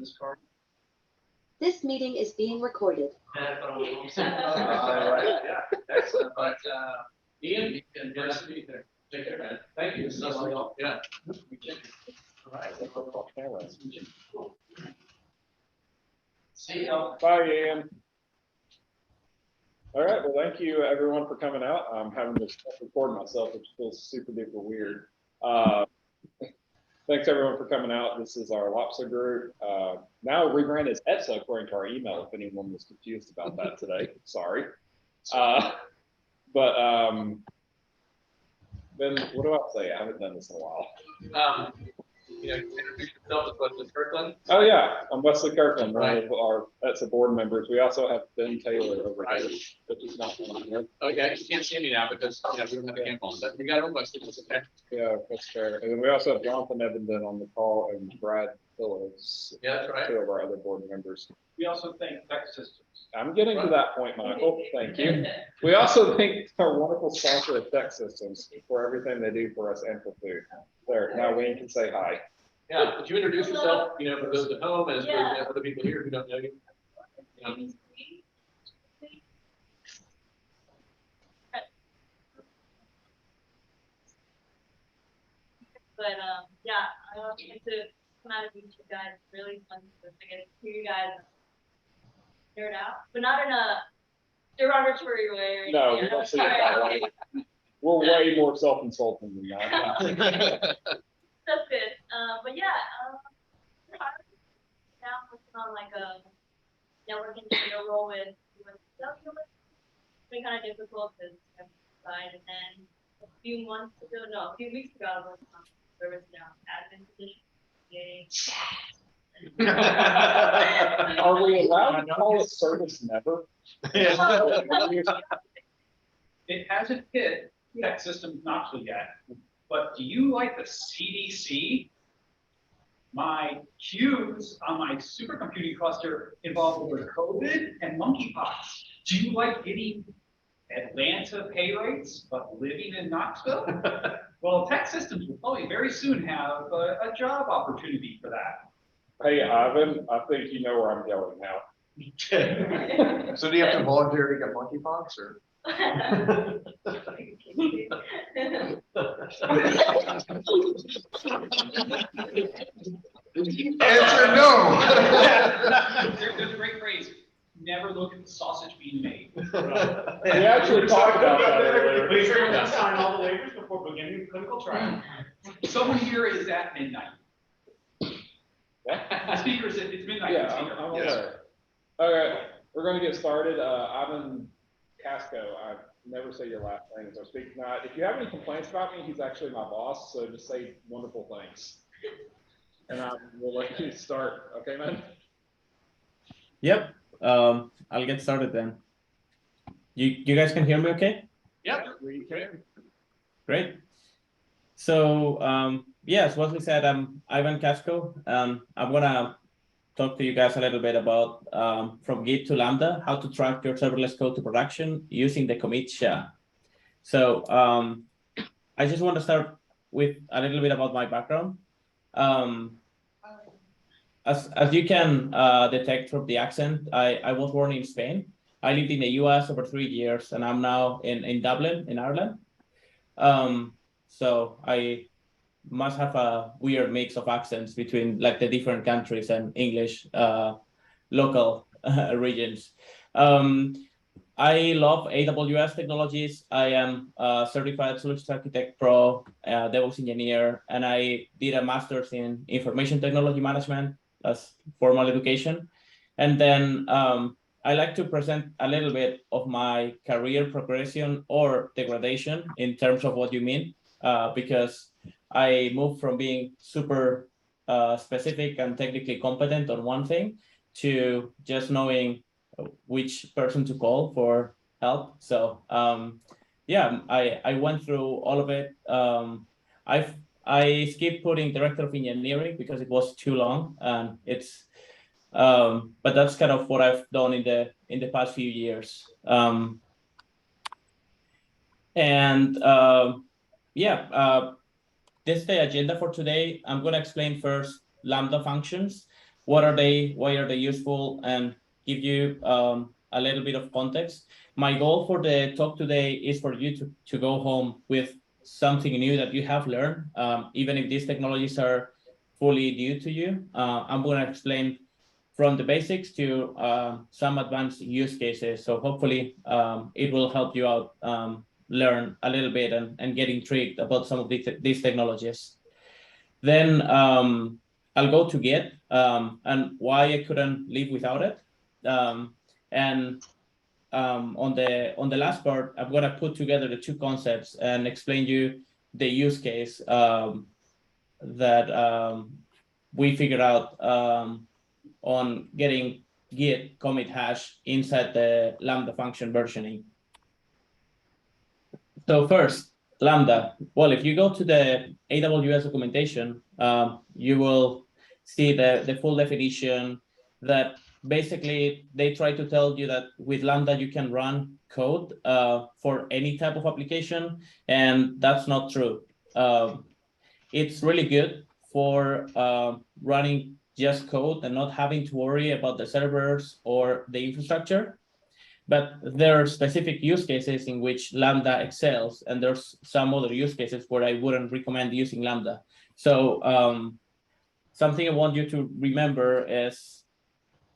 this card? This meeting is being recorded. Yeah, excellent. But Ian, nice to meet you. Take care, man. Thank you. Yeah. All right. See you. Bye, Ian. All right, well, thank you everyone for coming out. I'm having to record myself, which feels super duper weird. Thanks everyone for coming out. This is our Lobster group. Now rebranded as ETSA according to our email, if anyone was confused about that today. Sorry. Then what do I say? I haven't done this in a while. Introduce yourself as Wesley Kirkland. Oh yeah, I'm Wesley Kirkland, one of our ETSA board members. We also have Ben Taylor over here, but he's not on here. Oh yeah, you can't see me now because we don't have a camp on, but we got our Wesley. Yeah, that's fair. And then we also have Jonathan Evenden on the call and Brad Phillips. Yeah, that's right. Two of our other board members. We also thank Tech Systems. I'm getting to that point, Michael. Thank you. We also thank our wonderful sponsor of Tech Systems for everything they do for us and for food. There, now Wayne can say hi. Yeah, could you introduce yourself, for those at home, as for other people here who don't know you? But yeah, I don't get to come out and meet you guys. It's really fun to get to hear you guys nerd out, but not in a derogatory way or anything. No, we don't see it that way. We're way more self-insulting than that. That's good. But yeah, now I'm working on like a network engineer role with stuff. It's been kind of difficult because I'm inside, and then a few weeks ago, I was working on ServerLess admin position. Yay. Are we allowed to call it service never? It hasn't hit Tech Systems Knoxville yet, but do you like the CDC? My queues on my supercomputing cluster involve over COVID and monkeypox. Do you like getting Atlanta pay rates, but living in Knoxville? Well, Tech Systems will probably very soon have a job opportunity for that. Hey, Ivan, I think you know where I'm going now. So do you have to volunteer to get monkeypox, or? Answer no. There's a great phrase. Never look at the sausage being made. We actually talked about that earlier. Make sure you sign all the waivers before beginning the clinical trial. Someone here is at midnight. The speaker said it's midnight. Yeah, I'm aware. All right, we're going to get started. Ivan Casco, I never say your last name as I speak tonight. If you have any complaints about me, he's actually my boss, so just say wonderful things. And I will let you start. Okay, man? Yep. I'll get started then. You guys can hear me okay? Yep. We can. Great. So yes, Wesley said, I'm Ivan Casco. I'm gonna talk to you guys a little bit about from Git to Lambda, how to track your serverless code to production using the commit SHA. So I just want to start with a little bit about my background. As you can detect from the accent, I was born in Spain. I lived in the US over 3 years, and I'm now in Dublin, in Ireland. So I must have a weird mix of accents between like the different countries and English local regions. I love AWS technologies. I am a certified solutions architect pro, DevOps engineer, and I did a master's in information technology management as formal education. And then I like to present a little bit of my career progression or degradation in terms of what you mean, because I moved from being super specific and technically competent on one thing to just knowing which person to call for help. So yeah, I went through all of it. I skipped putting director of engineering because it was too long, and it's but that's kind of what I've done in the past few years. Yeah, this is the agenda for today. I'm going to explain first Lambda functions. what are they, why are they useful, and give you a little bit of context. My goal for the talk today is for you to go home with something new that you have learned, even if these technologies are fully new to you. I'm going to explain from the basics to some advanced use cases. So hopefully it will help you out learn a little bit and get intrigued about some of these technologies. Then I'll go to Git and why I couldn't live without it. And on the last part, I'm going to put together the two concepts and explain you the use case that we figured out on getting Git commit hash inside the Lambda function versioning. So first, Lambda. Well, if you go to the AWS documentation, you will see the full definition that basically they try to tell you that with Lambda you can run code for any type of application, and that's not true. It's really good for running just code and not having to worry about the servers or the infrastructure. But there are specific use cases in which Lambda excels, and there's some other use cases where I wouldn't recommend using Lambda. So something I want you to remember is,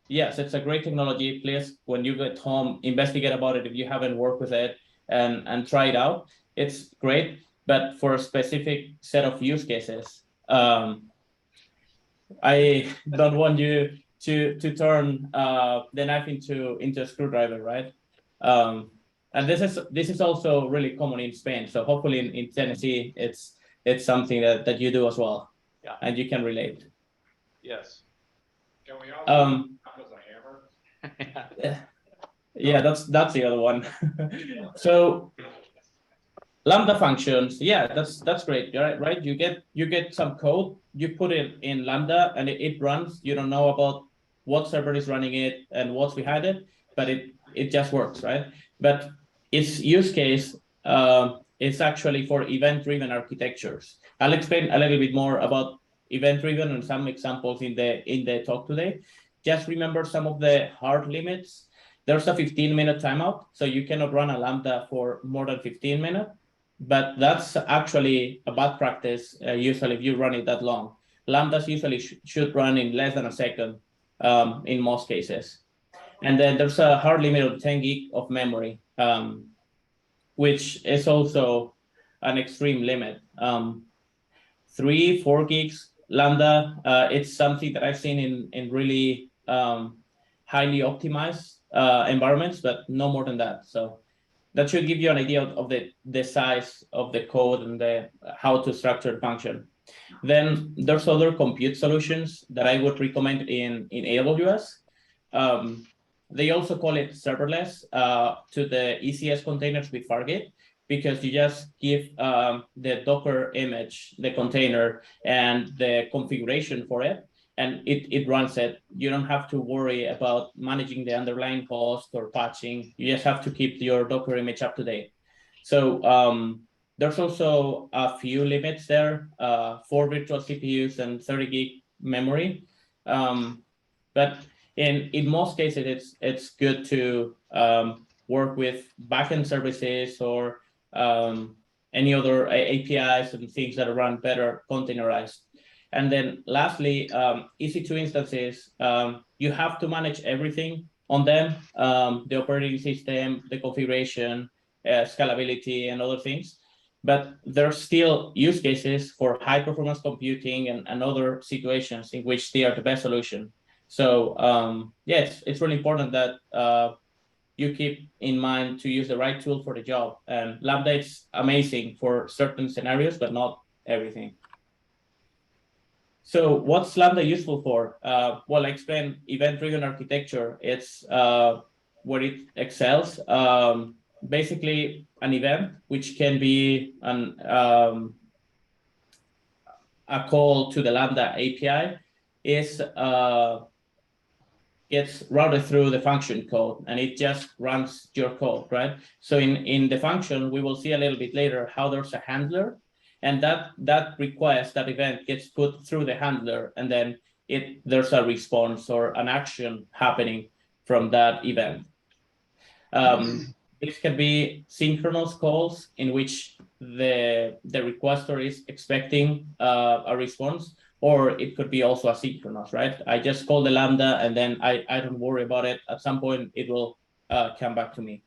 yes, it's a great technology. Please, when you get home, investigate about it if you haven't worked with it and try it out. It's great, but for a specific set of use cases. I don't want you to turn the knife into a screwdriver, right? And this is also really common in Spain. So hopefully in Tennessee, it's something that you do as well. Yeah. And you can relate. Yes. Can we also use a hammer? Yeah, that's the other one. So Lambda functions, yeah, that's great, right? You get some code, you put it in Lambda, and it runs. You don't know about what server is running it and what's behind it, but it just works, right? But its use case is actually for event-driven architectures. I'll explain a little bit more about event-driven and some examples in the talk today. Just remember some of the hard limits. There's a 15-minute timeout, so you cannot run a Lambda for more than 15 minutes. But that's actually a bad practice, usually if you run it that long. Lambdas usually should run in less than a second in most cases. And then there's a hard limit of 10 gig of memory, which is also an extreme limit. 3-4 gigs Lambda, it's something that I've seen in really highly optimized environments, but no more than that. So that should give you an idea of the size of the code and how to structure the function. Then there's other compute solutions that I would recommend in AWS. They also call it serverless to the ECS containers with Fargate, because you just give the Docker image, the container, and the configuration for it, and it runs it. You don't have to worry about managing the underlying host or patching. You just have to keep your Docker image up to date. So there's also a few limits there, 4 virtual CPUs and 30 gig memory. But in most cases, it's good to work with backend services or any other APIs and things that run better containerized. And then lastly, EC2 instances, you have to manage everything on them, the operating system, the configuration, scalability, and other things. But there's still use cases for high performance computing and other situations in which they are the best solution. So yes, it's really important that you keep in mind to use the right tool for the job. And Lambda is amazing for certain scenarios, but not everything. So what's Lambda useful for? Well, I explained event-driven architecture. It's where it excels. Basically, an event, which can be a call to the Lambda API, gets routed through the function code, and it just runs your code, right? So in the function, we will see a little bit later how there's a handler, and that request, that event gets put through the handler, and then there's a response or an action happening from that event. This can be synchronous calls in which the requester is expecting a response, or it could be also asynchronous, right? I just call the Lambda and then I don't worry about it. At some point, it will come back to me.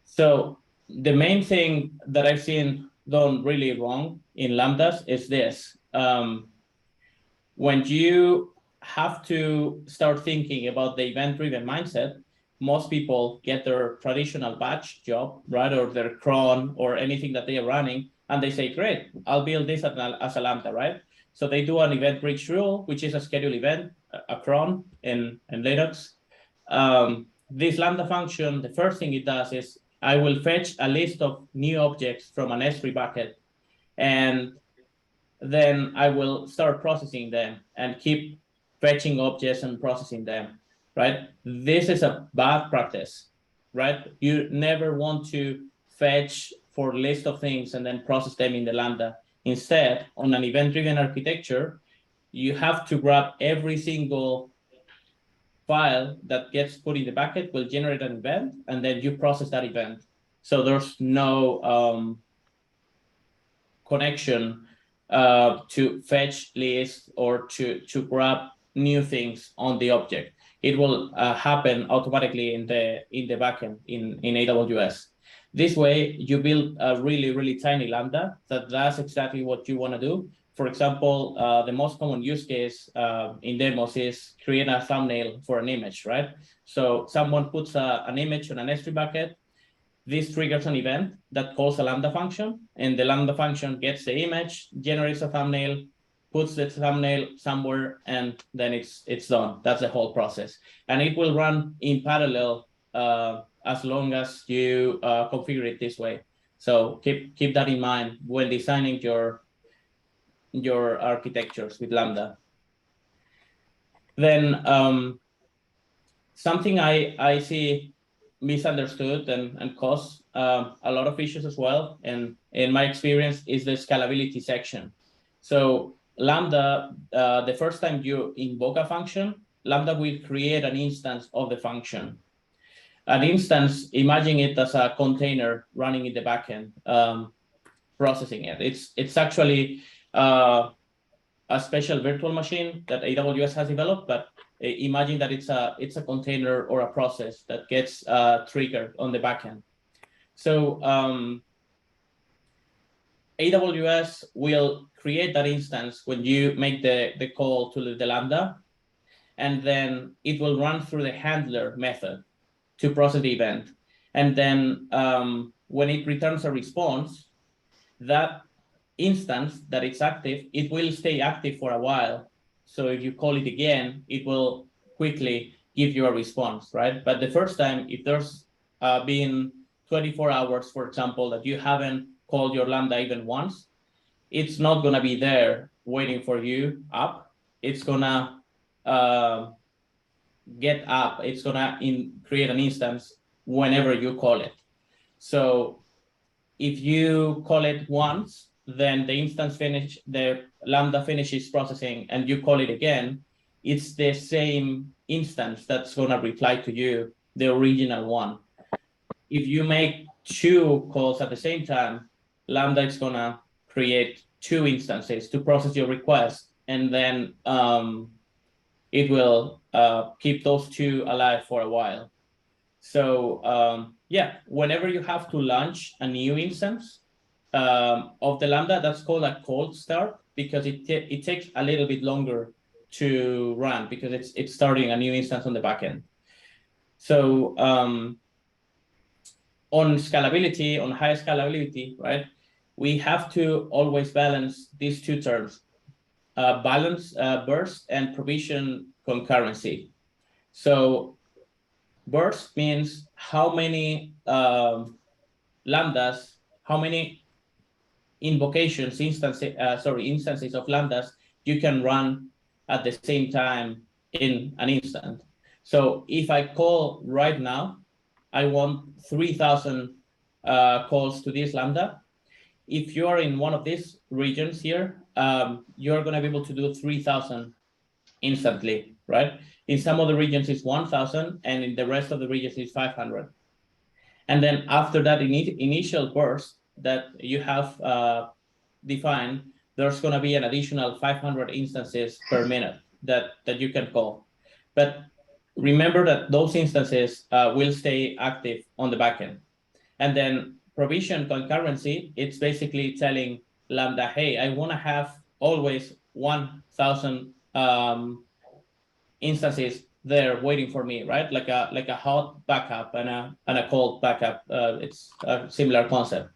So the main thing that I've seen done really wrong in Lambdas is this. When you have to start thinking about the event-driven mindset, most people get their traditional batch job, right, or their cron or anything that they are running, and they say, great, I'll build this as a Lambda, right? So they do an event bridge rule, which is a scheduled event, a cron in Linux. This Lambda function, the first thing it does is I will fetch a list of new objects from an S3 bucket, and then I will start processing them and keep fetching objects and processing them, right? This is a bad practice, right? You never want to fetch for a list of things and then process them in the Lambda. Instead, on an event-driven architecture, you have to grab every single file that gets put in the bucket, will generate an event, and then you process that event. So there's no connection to fetch list or to grab new things on the object. It will happen automatically in the backend in AWS. This way, you build a really, really tiny Lambda that does exactly what you want to do. For example, the most common use case in demos is create a thumbnail for an image, right? So someone puts an image on an S3 bucket. This triggers an event that calls a Lambda function, and the Lambda function gets the image, generates a thumbnail, puts the thumbnail somewhere, and then it's done. That's the whole process. And it will run in parallel as long as you configure it this way. So keep that in mind when designing your architectures with Lambda. Then something I see misunderstood and cause a lot of issues as well, and in my experience, is the scalability section. So Lambda, the first time you invoke a function, Lambda will create an instance of the function. An instance, imagine it as a container running in the backend, processing it. It's actually a special virtual machine that AWS has developed, but imagine that it's a container or a process that gets triggered on the backend. So AWS will create that instance when you make the call to the Lambda, and then it will run through the handler method to process the event. And then when it returns a response, that instance that it's active, it will stay active for a while. So if you call it again, it will quickly give you a response, right? But the first time, if there's been 24 hours, for example, that you haven't called your Lambda even once, it's not going to be there waiting for you up. It's going to get up. It's going to create an instance whenever you call it. So if you call it once, then the Lambda finishes processing and you call it again, it's the same instance that's going to reply to you, the original one. If you make 2 calls at the same time, Lambda is going to create 2 instances to process your request, and then it will keep those 2 alive for a while. So yeah, whenever you have to launch a new instance of the Lambda, that's called a cold start, because it takes a little bit longer to run because it's starting a new instance on the backend. So on scalability, on high scalability, right, we have to always balance these 2 terms, balance burst and provision concurrency. So burst means how many Lambdas, how many invocations, instances of Lambdas you can run at the same time in an instant. So if I call right now, I want 3,000 calls to this Lambda. If you are in one of these regions here, you're going to be able to do 3,000 instantly, right? In some of the regions it's 1,000, and in the rest of the regions it's 500. And then after that initial burst that you have defined, there's going to be an additional 500 instances per minute that you can call. But remember that those instances will stay active on the backend. And then provision concurrency, it's basically telling Lambda, hey, I want to have always 1,000 instances there waiting for me, right? Like a hot backup and a cold backup. It's a similar concept.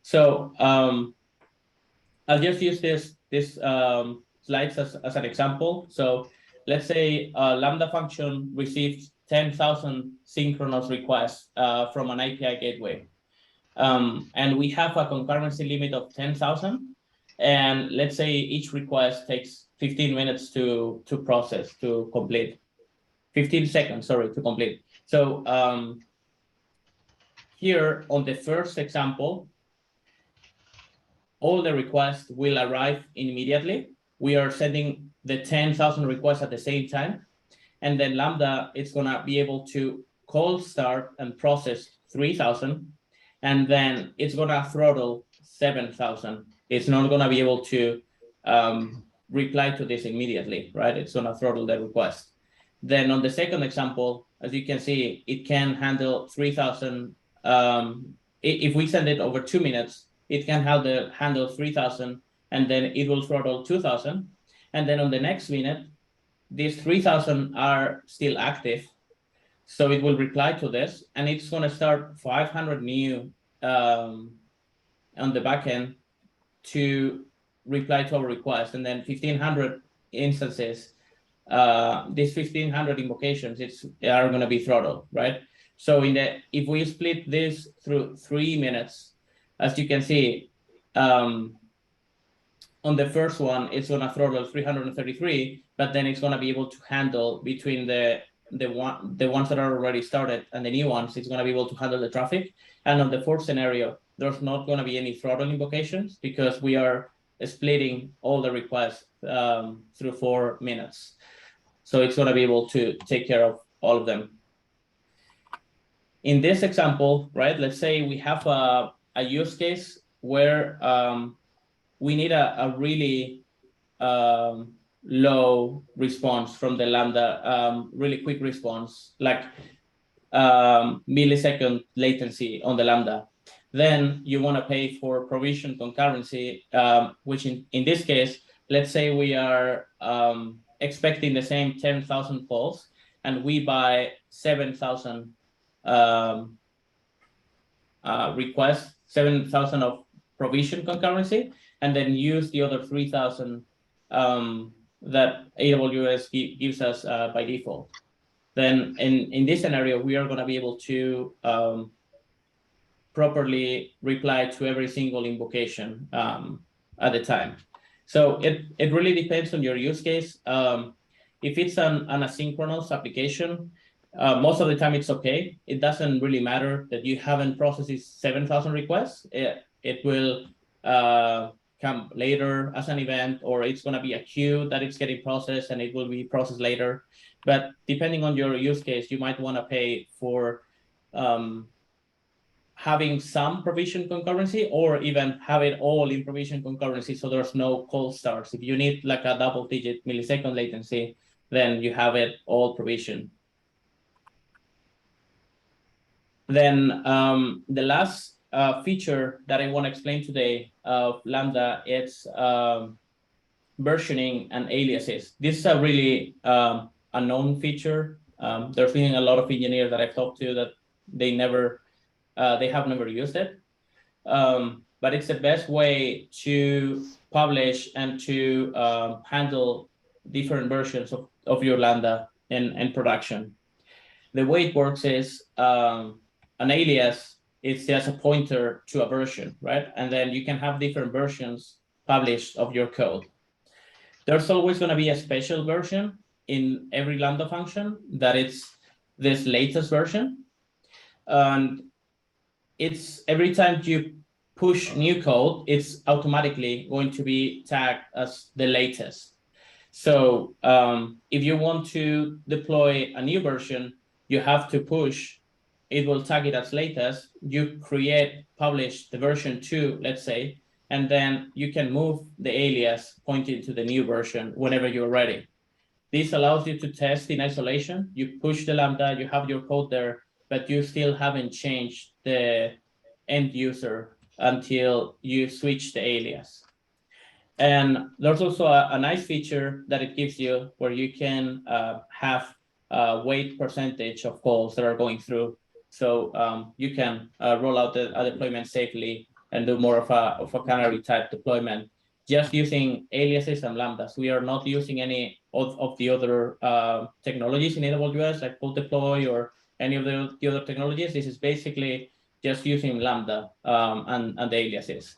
So I'll just use this slides as an example. So let's say a Lambda function receives 10,000 synchronous requests from an API gateway. And we have a concurrency limit of 10,000. And let's say each request takes 15 minutes to process, to complete. 15 seconds, sorry, to complete. So here on the first example, all the requests will arrive immediately. We are sending the 10,000 requests at the same time. And then Lambda is going to be able to cold start and process 3,000. And then it's going to throttle 7,000. It's not going to be able to reply to this immediately, right? It's going to throttle the request. Then on the second example, as you can see, it can handle 3,000. If we send it over 2 minutes, it can handle 3,000, and then it will throttle 2,000. And then on the next minute, these 3,000 are still active. So it will reply to this, and it's going to start 500 new on the backend to reply to our request, and then 1,500 instances. These 1,500 invocations are going to be throttled, right? So if we split this through 3 minutes, as you can see, on the first one, it's going to throttle 333, but then it's going to be able to handle between the ones that are already started and the new ones, it's going to be able to handle the traffic. And on the fourth scenario, there's not going to be any throttle invocations because we are splitting all the requests through 4 minutes. So it's going to be able to take care of all of them. In this example, right, let's say we have a use case where we need a really low response from the Lambda, really quick response, like millisecond latency on the Lambda. Then you want to pay for provision concurrency, which in this case, let's say we are expecting the same 10,000 calls, and we buy 7,000 requests, 7,000 of provision concurrency, and then use the other 3,000 that AWS gives us by default. Then in this scenario, we are going to be able to properly reply to every single invocation at a time. So it really depends on your use case. If it's an asynchronous application, most of the time it's okay. It doesn't really matter that you haven't processed 7,000 requests. It will come later as an event, or it's going to be a queue that it's getting processed and it will be processed later. But depending on your use case, you might want to pay for having some provision concurrency, or even have it all in provision concurrency, so there's no cold starts. If you need like a double-digit millisecond latency, then you have it all provision. Then the last feature that I want to explain today of Lambda, it's versioning and aliases. This is a really unknown feature. There's been a lot of engineers that I've talked to that they have never used it. But it's the best way to publish and to handle different versions of your Lambda in production. The way it works is an alias is just a pointer to a version, right? And then you can have different versions published of your code. There's always going to be a special version in every Lambda function that it's this latest version. And it's every time you push new code, it's automatically going to be tagged as the latest. So if you want to deploy a new version, you have to push, it will tag it as latest. You publish the version 2, let's say, and then you can move the alias pointing to the new version whenever you're ready. This allows you to test in isolation. You push the Lambda, you have your code there, but you still haven't changed the end user until you switch the alias. And there's also a nice feature that it gives you where you can have a weight percentage of calls that are going through. So you can roll out a deployment safely and do more of a canary type deployment just using aliases and lambdas. We are not using any of the other technologies in AWS like Full Deploy or any of the other technologies. This is basically just using Lambda and the aliases.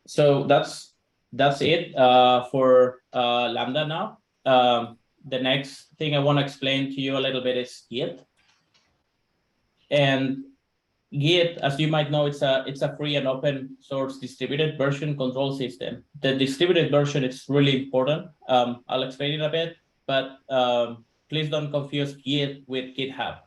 So that's it for Lambda now. The next thing I want to explain to you a little bit is Git. And Git, as you might know, it's a free and open source distributed version control system. The distributed version is really important. I'll explain it a bit, but please don't confuse Git with GitHub.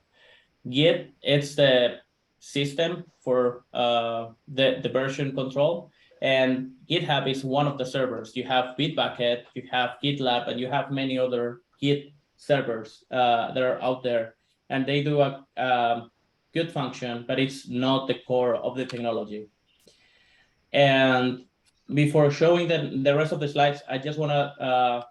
Git, it's the system for the version control. And GitHub is one of the servers. You have Bitbucket, you have GitLab, and you have many other Git servers that are out there. And they do a good function, but it's not the core of the technology. And before showing the rest of the slides, I just want to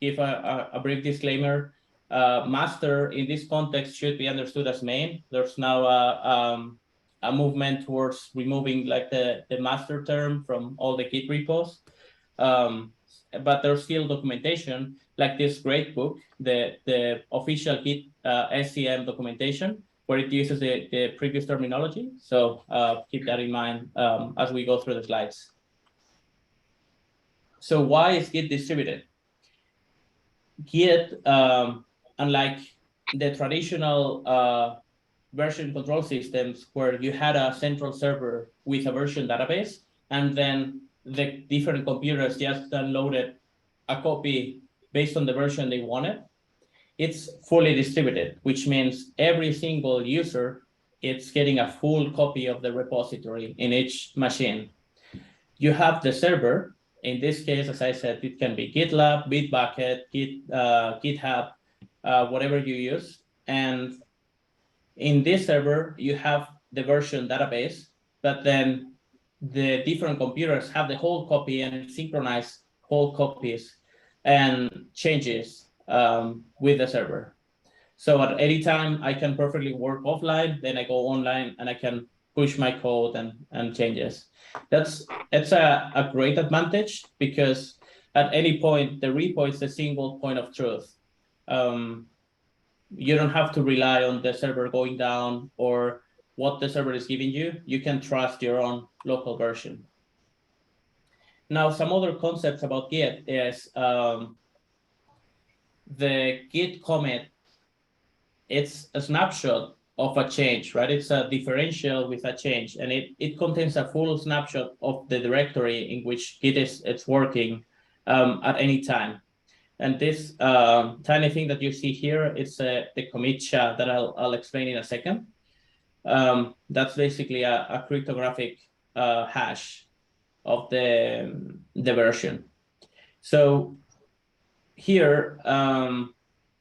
give a brief disclaimer. Master in this context should be understood as main. There's now a movement towards removing like the master term from all the Git repos. But there's still documentation like this great book, the official Git SCM documentation, where it uses the previous terminology. So keep that in mind as we go through the slides. So why is Git distributed? Git, unlike the traditional version control systems where you had a central server with a version database, and then the different computers just downloaded a copy based on the version they wanted, it's fully distributed, which means every single user is getting a full copy of the repository in each machine. You have the server. In this case, as I said, it can be GitLab, Bitbucket, GitHub, whatever you use. And in this server, you have the version database, but then the different computers have the whole copy and synchronize whole copies and changes with the server. So at any time, I can perfectly work offline, then I go online and I can push my code and changes. It's a great advantage because at any point, the repo is the single point of truth. You don't have to rely on the server going down or what the server is giving you. You can trust your own local version. Now, some other concepts about Git is the Git Comment. It's a snapshot of a change, right? It's a differential with a change, and it contains a full snapshot of the directory in which Git it's working at any time. And this tiny thing that you see here, it's the commit SHA that I'll explain in a second. That's basically a cryptographic hash of the version. So here,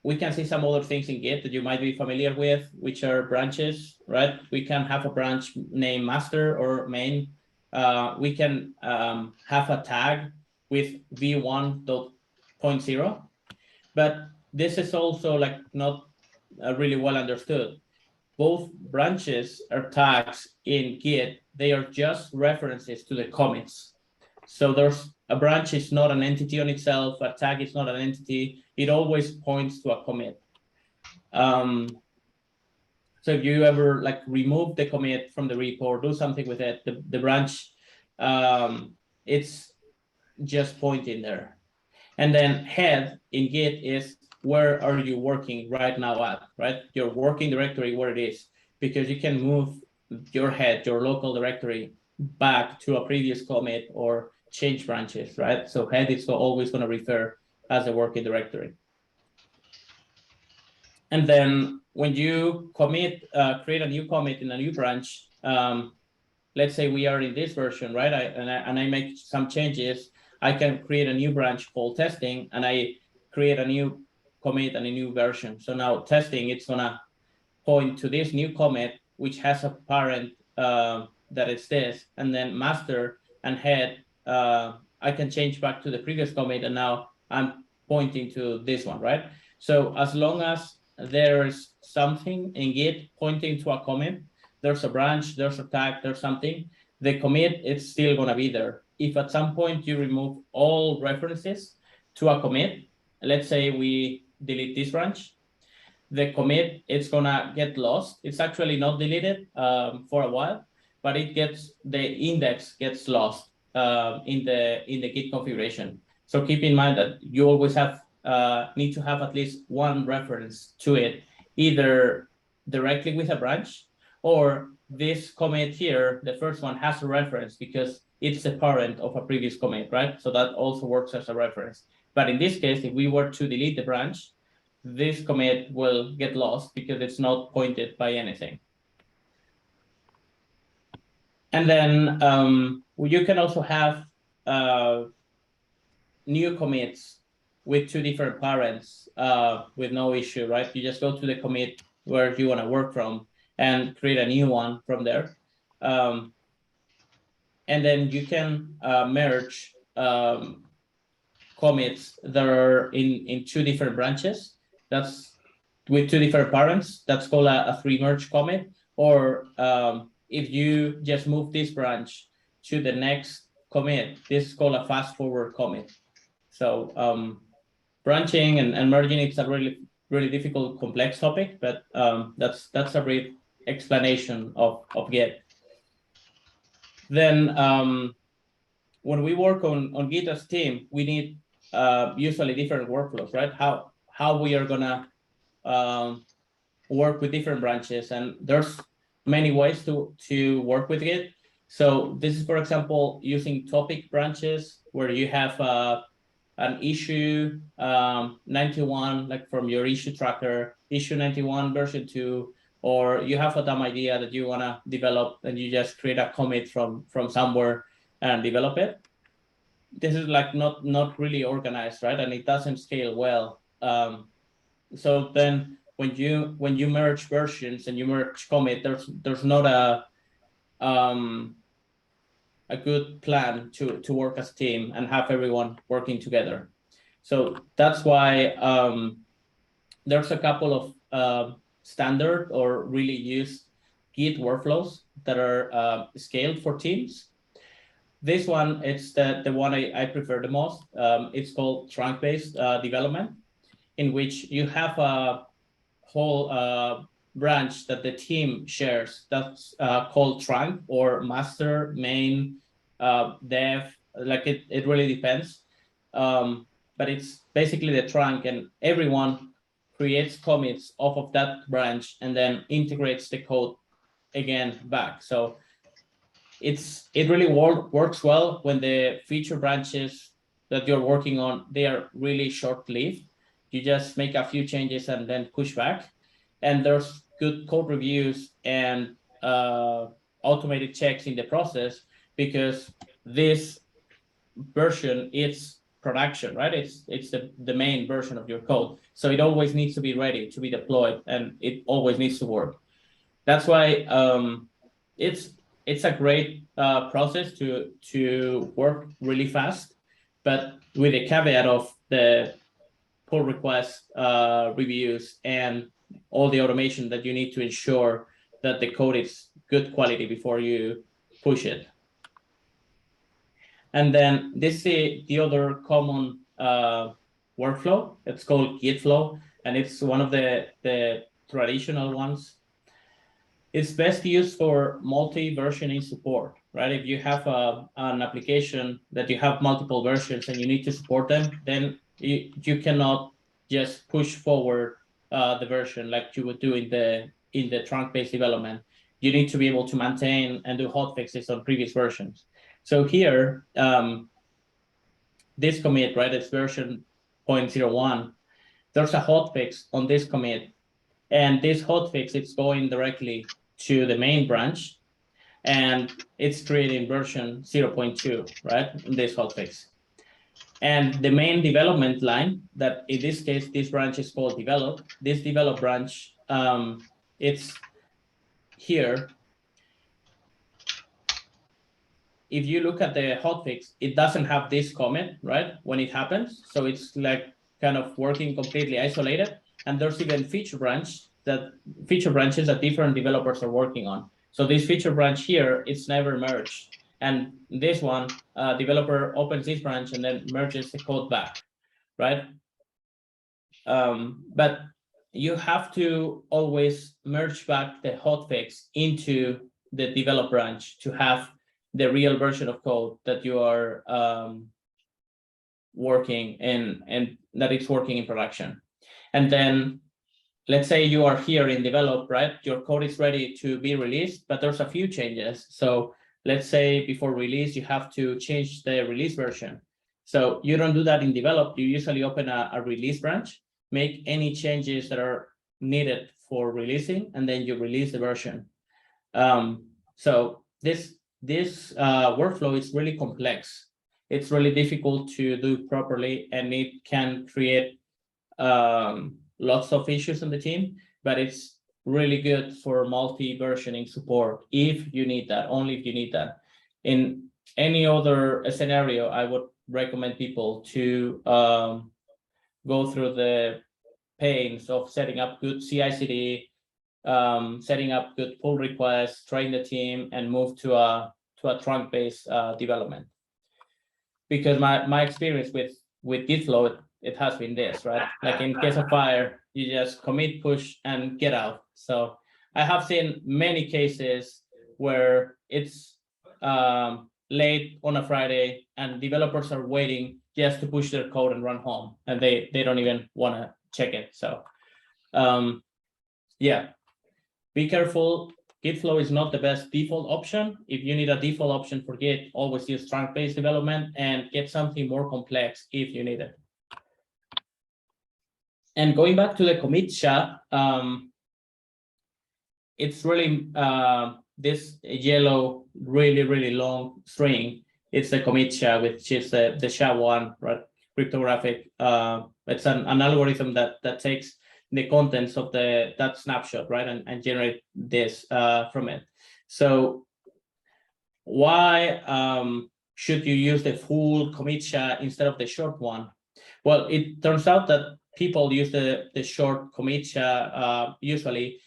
we can see some other things in Git that you might be familiar with, which are branches, right? We can have a branch named master or main. We can have a tag with v1.0, but this is also like not really well understood. Both branches are tags in Git. They are just references to the commits. So there's a branch is not an entity on itself. A tag is not an entity. It always points to a commit. So if you ever like remove the commit from the repo or do something with it, the branch, it's just pointing there. And then head in Git is where are you working right now at, right? Your working directory, where it is, because you can move your head, your local directory, back to a previous commit or change branches, right? So head is always going to refer as a working directory. And then when you commit, create a new commit in a new branch, let's say we are in this version, right? And I make some changes. I can create a new branch called testing, and I create a new commit and a new version. So now testing, it's gonna point to this new commit, which has a parent that is this, and then master and head, I can change back to the previous commit, and now I'm pointing to this one, right? So as long as there's something in Git pointing to a commit, there's a branch, there's a tag, there's something, the commit, it's still gonna be there. If at some point you remove all references to a commit, let's say we delete this branch, the commit, it's gonna get lost. It's actually not deleted for a while, but the index gets lost in the Git configuration. So keep in mind that you always need to have at least one reference to it, either directly with a branch, or this commit here, the first one, has a reference because it's a parent of a previous commit, right? So that also works as a reference. But in this case, if we were to delete the branch, this commit will get lost because it's not pointed by anything. And then you can also have new commits with two different parents with no issue, right? You just go to the commit where you want to work from and create a new one from there. And then you can merge commits that are in two different branches. That's with two different parents. That's called a three merge commit. Or if you just move this branch to the next commit, this is called a fast forward commit. So branching and merging, it's a really difficult, complex topic, but that's a brief explanation of Git. Then when we work on Git as team, we need usually different workflows, right? How we are gonna work with different branches, and there's many ways to work with Git. So this is, for example, using topic branches where you have an issue 91, like from your issue tracker, issue 91 version 2, or you have a dumb idea that you want to develop and you just create a commit from somewhere and develop it. This is like not really organized, right? And it doesn't scale well. So then when you merge versions and you merge commit, there's not a good plan to work as a team and have everyone working together. So that's why there's a couple of standard or really used Git workflows that are scaled for teams. This one, it's the one I prefer the most. It's called trunk-based development, in which you have a whole branch that the team shares that's called trunk or master, main, dev, like it really depends. But it's basically the trunk, and everyone creates commits off of that branch and then integrates the code again back. So it really works well when the feature branches that you're working on, they are really short-lived. You just make a few changes and then push back. And there's good code reviews and automated checks in the process, because this version, it's production, right? It's the main version of your code. So it always needs to be ready to be deployed, and it always needs to work. That's why it's a great process to work really fast, but with a caveat of the pull request reviews and all the automation that you need to ensure that the code is good quality before you push it. And then this is the other common workflow. It's called Git Flow, and it's one of the traditional ones. It's best used for multi-versioning support, right? If you have an application that you have multiple versions and you need to support them, then you cannot just push forward the version like you would do in the trunk-based development. you need to be able to maintain and do hotfixes on previous versions. So here, this commit, right, it's version 0.01. There's a hotfix on this commit, and this hotfix, it's going directly to the main branch, and it's creating version 0.2, right, this hotfix. And the main development line, that in this case, this branch is called develop. This develop branch, it's here. If you look at the hotfix, it doesn't have this comment, right, when it happens. So it's like kind of working completely isolated. And there's even feature branches that different developers are working on. So this feature branch here, it's never merged. And this one, developer opens this branch and then merges the code back, right? But you have to always merge back the hotfix into the develop branch to have the real version of code that you are working in, and that it's working in production. And then let's say you are here in develop, right? Your code is ready to be released, but there's a few changes. So let's say before release, you have to change the release version. So you don't do that in develop. You usually open a release branch, make any changes that are needed for releasing, and then you release the version. So this workflow is really complex. It's really difficult to do properly, and it can create lots of issues in the team, but it's really good for multi-versioning support if you need that, only if you need that. In any other scenario, I would recommend people to go through the pains of setting up good CI/CD, setting up good pull requests, train the team, and move to a trunk-based development. Because my experience with Git Flow, it has been this, right? Like in case of fire, you just commit, push, and get out. So I have seen many cases where it's late on a Friday and developers are waiting just to push their code and run home, and they don't even want to check it. So yeah, be careful. Git Flow is not the best default option. If you need a default option for Git, always use trunk-based development and get something more complex if you need it. And going back to the commit SHA, it's really this yellow, really long string. It's the commit SHA, which is the SHA-1, right? Cryptographic. It's an algorithm that takes the contents of that snapshot, right, and generate this from it. So why should you use the full commit SHA instead of the short one? Well, it turns out that people use the short commit SHA usually,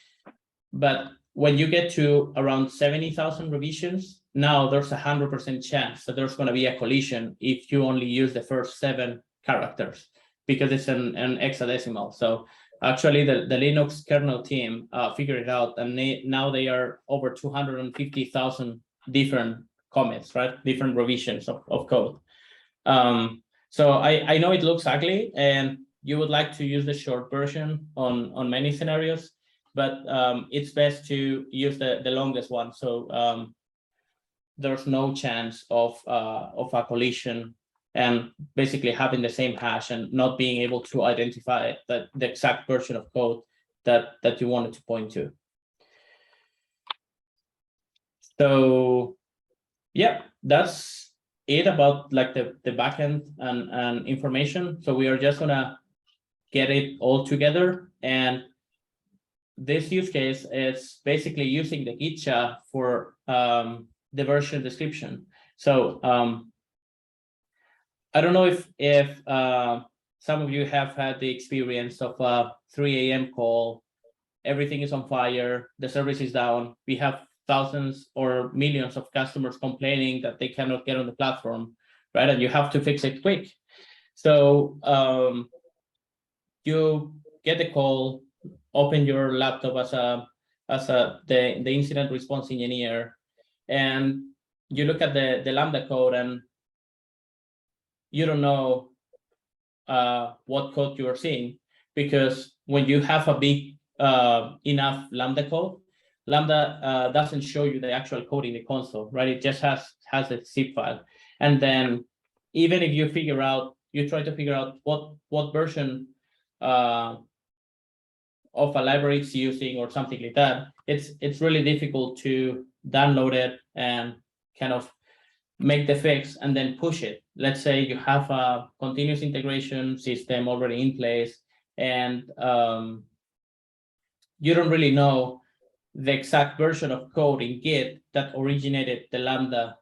but when you get to around 70,000 revisions, now there's 100% chance that there's going to be a collision if you only use the first 7 characters, because it's an hexadecimal. So actually, the Linux kernel team figured it out, and now they are over 250,000 different commits, right? Different revisions of code. So I know it looks ugly, and you would like to use the short version on many scenarios, but it's best to use the longest one. So there's no chance of a collision and basically having the same hash and not being able to identify the exact version of code that you wanted to point to. So yeah, that's it about like the backend and information. So we are just gonna get it all together, and this use case is basically using the Git SHA for the version description. So I don't know if some of you have had the experience of a 3 a.m. call, everything is on fire, the service is down, we have thousands or millions of customers complaining that they cannot get on the platform, right? And you have to fix it quick. So you get the call, open your laptop as the incident response engineer, and you look at the Lambda code, and you don't know what code you are seeing, because when you have a big enough Lambda code, Lambda doesn't show you the actual code in the console, right? It just has a zip file. And then even if you try to figure out what version of a library it's using or something like that, it's really difficult to download it and kind of make the fix and then push it. Let's say you have a continuous integration system already in place, and you don't really know the exact version of code in Git that originated the Lambda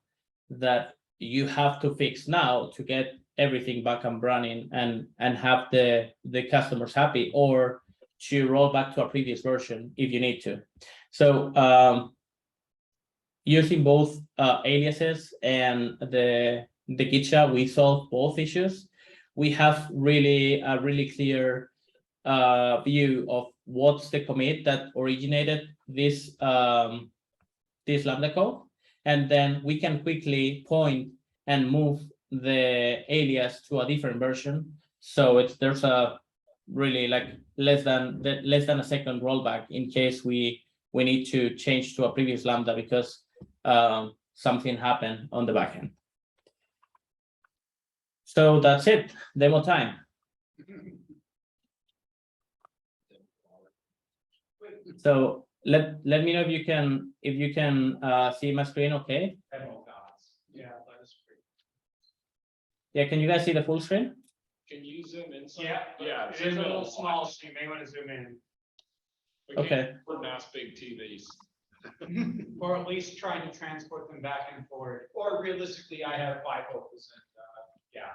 that you have to fix now to get everything back and running and have the customers happy, or to roll back to a previous version if you need to. So using both aliases and the GitSHA, we solve both issues. We have a really clear view of what's the commit that originated this Lambda code, and then we can quickly point and move the alias to a different version. So there's a really like less than a second rollback in case we need to change to a previous Lambda because something happened on the backend. So that's it. Demo time. So let me know if you can see my screen. Okay. Yeah, that is great. Yeah. Can you guys see the full screen? Can you zoom in some? Yeah, Yeah. it is a little small, so you may want to zoom in. Okay. For mass big TVs. Or at least trying to transport them back and forth. Or realistically, I have bifocals and yeah.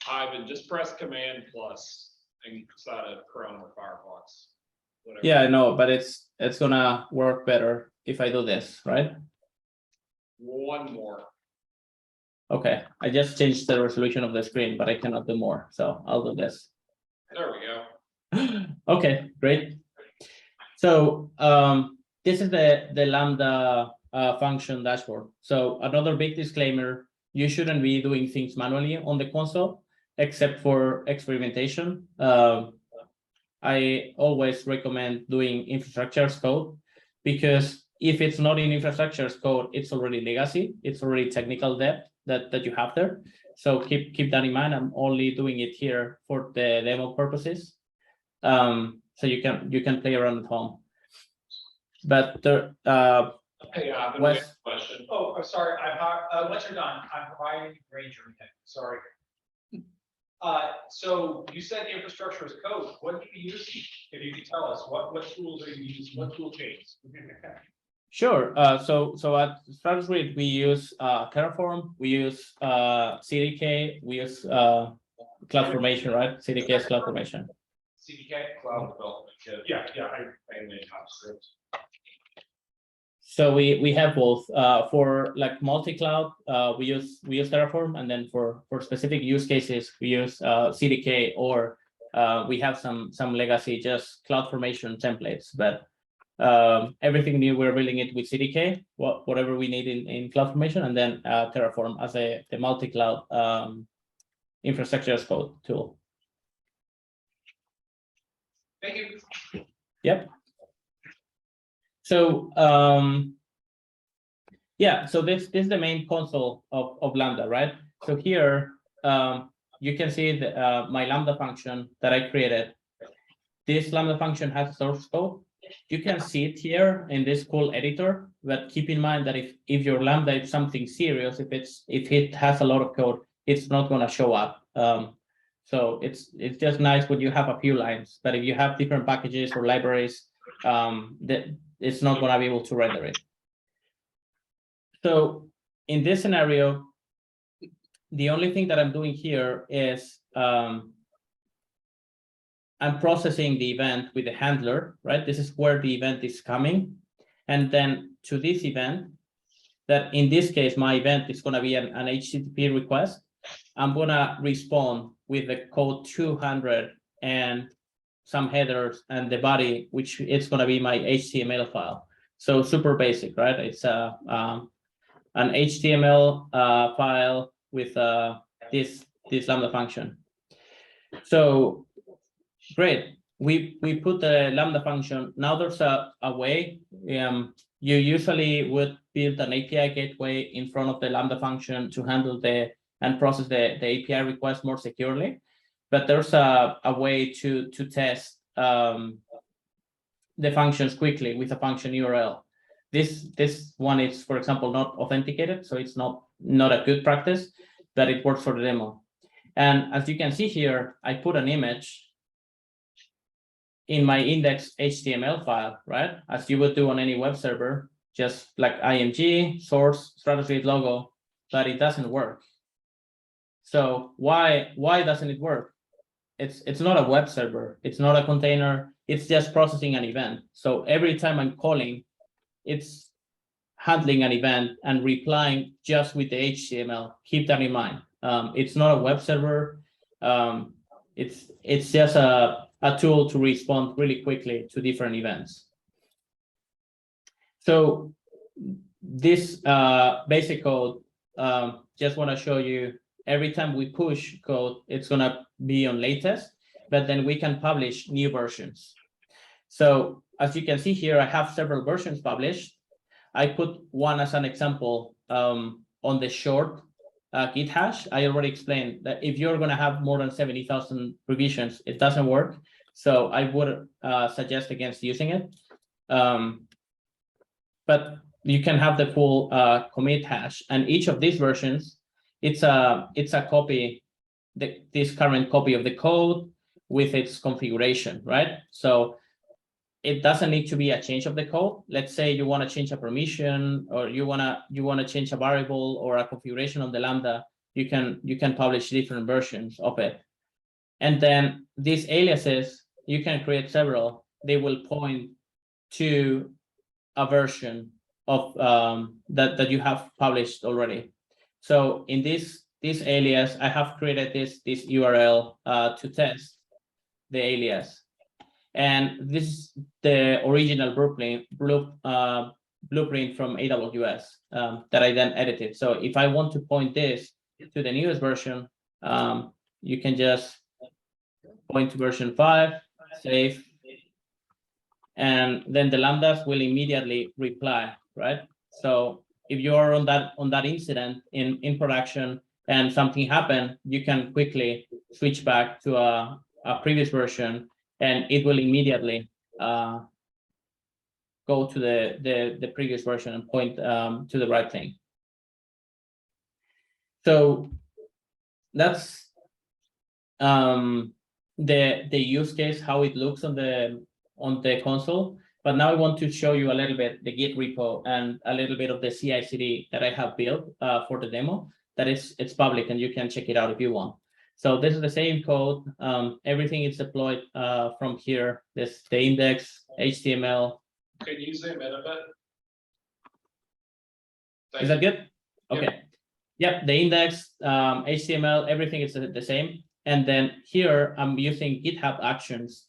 Ivan, just press Command plus inside of Chrome or Firefox. Whatever. Yeah, I know, but it's gonna work better if I do this, right? One more. Okay, I just changed the resolution of the screen, but I cannot do more, so I'll do this. There we go. Okay, great. So this is the Lambda function dashboard. So another big disclaimer: you shouldn't be doing things manually on the console, except for experimentation. I always recommend doing infrastructure as code, because if it's not in infrastructure as code, it's already legacy. It's already technical debt that you have there. So keep that in mind. I'm only doing it here for the demo purposes. So you can play around at home. But Hey, Ivan, we have a question. Oh, I'm sorry. Once you're done, I'm providing Ranger again. Sorry. So you said the infrastructure is code. What do you use? If you could tell us, what tools are you using? What tool chains? Sure. So at StratusGrid, we use Terraform, we use CDK, we use CloudFormation, right? CDK is CloudFormation. CDK? Cloud Development. Yeah, I made script. So we have both. For like multi-cloud, we use Terraform, and then for specific use cases, we use CDK, or we have some legacy just CloudFormation templates. But everything new, we're building it with CDK, whatever we need in CloudFormation, and then Terraform as the multi-cloud infrastructure as code tool. Thank you. Yep. So yeah, so this is the main console of Lambda, right? So here you can see my Lambda function that I created. This Lambda function has source code. You can see it here in this cool editor, but keep in mind that if your Lambda is something serious, if it has a lot of code, it's not going to show up. So it's just nice when you have a few lines, but if you have different packages or libraries, that it's not going to be able to render it. So in this scenario, the only thing that I'm doing here is I'm processing the event with the handler, right? This is where the event is coming. And then to this event, that in this case, my event is going to be an HTTP request. I'm going to respond with the code 200 and some headers and the body, which it's going to be my HTML file. So super basic, right? It's an HTML file with this Lambda function. So great. we put the Lambda function. Now there's a way. You usually would build an API gateway in front of the Lambda function to handle and process the API request more securely. But there's a way to test the functions quickly with a function URL. This one is, for example, not authenticated, so it's not a good practice, but it works for the demo. And as you can see here, I put an image in my index HTML file, right? As you would do on any web server, just like IMG, source, StratusGrid logo, but it doesn't work. So why doesn't it work? It's not a web server, it's not a container, it's just processing an event. So every time I'm calling, it's handling an event and replying just with the HTML. Keep that in mind. It's not a web server. It's just a tool to respond really quickly to different events. So this basic code, just want to show you, every time we push code, it's going to be on latest, but then we can publish new versions. So as you can see here, I have several versions published. I put one as an example on the short Git hash. I already explained that if you're going to have more than 70,000 revisions, it doesn't work. So I would suggest against using it. But you can have the full commit hash, and each of these versions, it's a copy, this current copy of the code with its configuration, right? So it doesn't need to be a change of the code. Let's say you want to change a permission, or you want to change a variable or a configuration of the Lambda. You can publish different versions of it. And then these aliases, you can create several. They will point to a version of that you have published already. So in this alias, I have created this URL to test the alias. And this is the original blueprint from AWS that I then edited. So if I want to point this to the newest version, you can just point to version 5, save, and then the lambdas will immediately reply, right? So if you are on that incident in production and something happened, you can quickly switch back to a previous version, and it will immediately go to the previous version and point to the right thing. So that's the use case, how it looks on the console. But now I want to show you a little bit the Git repo and a little bit of the CI/CD that I have built for the demo. It's public and you can check it out if you want. So this is the same code. Everything is deployed from here. The index, HTML. Can you zoom in a bit? Is that good? Okay. Yep, the index, HTML, everything is the same. And then here I'm using GitHub Actions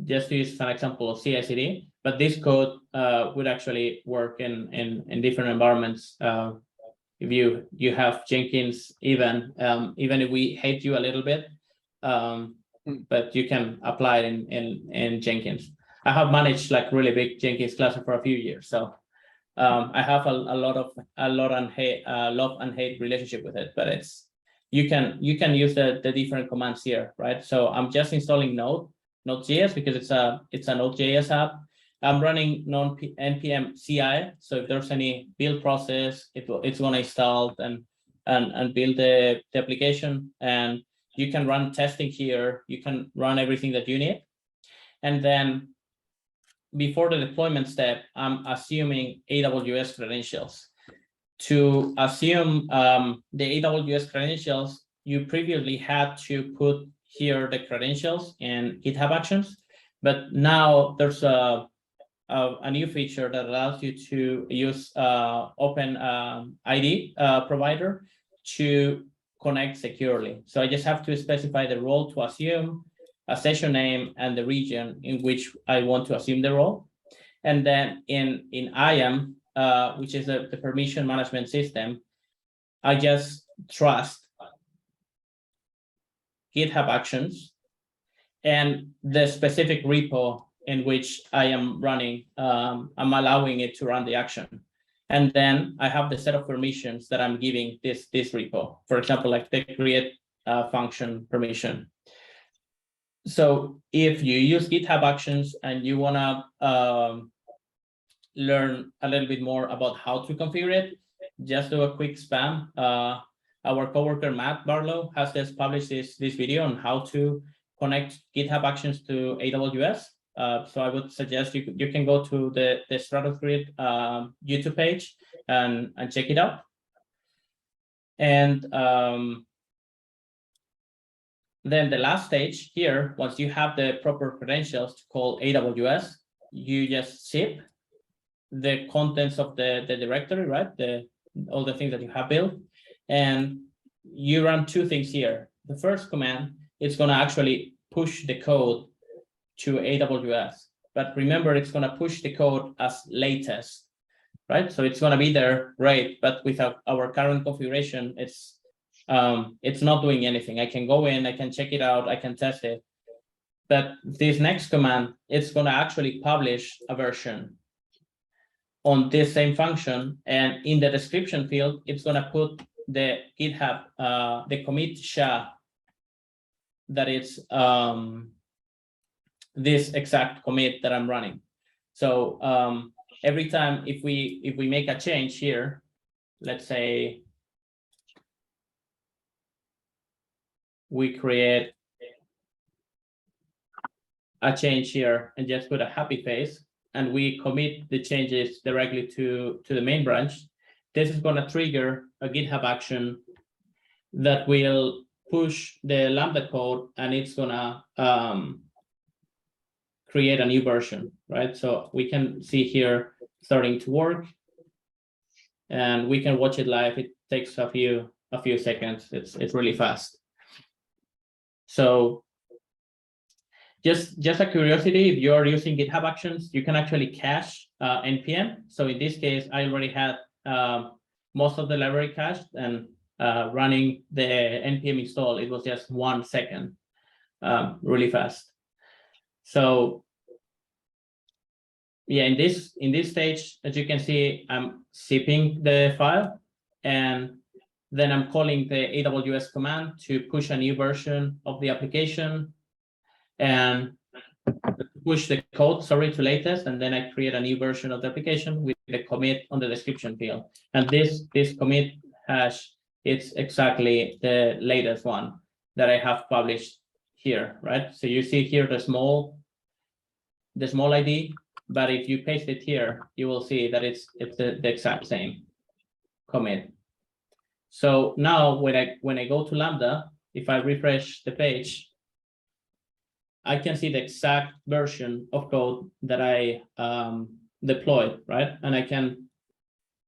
just to use an example of CI/CD. But this code would actually work in different environments. If you have Jenkins, even if we hate you a little bit, but you can apply it in Jenkins. I have managed like really big Jenkins cluster for a few years, so I have a love and hate relationship with it. But you can use the different commands here, right? So I'm just installing Node.js because it's a Node.js app. I'm running npm CI, so if there's any build process, it's going to install and build the application, and you can run testing here. You can run everything that you need, and then before the deployment step, I'm assuming AWS credentials. To assume the AWS credentials, you previously had to put here the credentials in GitHub Actions, but now there's a new feature that allows you to use Open ID provider to connect securely. So I just have to specify the role to assume, a session name, and the region in which I want to assume the role. And then in IAM, which is the permission management system, I just trust GitHub Actions and the specific repo in which I am running, I'm allowing it to run the action. And then I have the set of permissions that I'm giving this repo. For example, like the create function permission. So if you use GitHub Actions and you want to learn a little bit more about how to configure it, just do a quick spam. Our coworker Matt Barlow has just published this video on how to connect GitHub Actions to AWS. So I would suggest you can go to the StratusGrid YouTube page and check it out. And then the last stage here, once you have the proper credentials to call AWS, you just zip the contents of the directory, right? All the things that you have built, and you run two things here. The first command is going to actually push the code to AWS, but remember, it's going to push the code as latest, right? So it's going to be there, great, but with our current configuration, it's not doing anything. I can go in, I can check it out, I can test it, but this next command, it's going to actually publish a version on this same function, and in the description field, it's going to put the GitHub, the commit SHA, that it's this exact commit that I'm running. So every time if we make a change here, let's say we create a change here and just put a happy face, and we commit the changes directly to the main branch, this is going to trigger a GitHub action that will push the Lambda code, and it's going to create a new version, right? So we can see here starting to work, and we can watch it live. It takes a few seconds. It's really fast. So just a curiosity, if you're using GitHub Actions, you can actually cache npm. So in this case, I already had most of the library cached, and running the npm install, it was just 1 second, really fast. So yeah, in this stage, as you can see, I'm zipping the file, and then I'm calling the AWS command to push a new version of the application and push the code, to latest, and then I create a new version of the application with the commit on the description field. And this commit hash, it's exactly the latest one that I have published here, right? So you see here the small ID, but if you paste it here, you will see that it's the exact same commit. So now when I go to Lambda, if I refresh the page, I can see the exact version of code that I deployed, right? And I can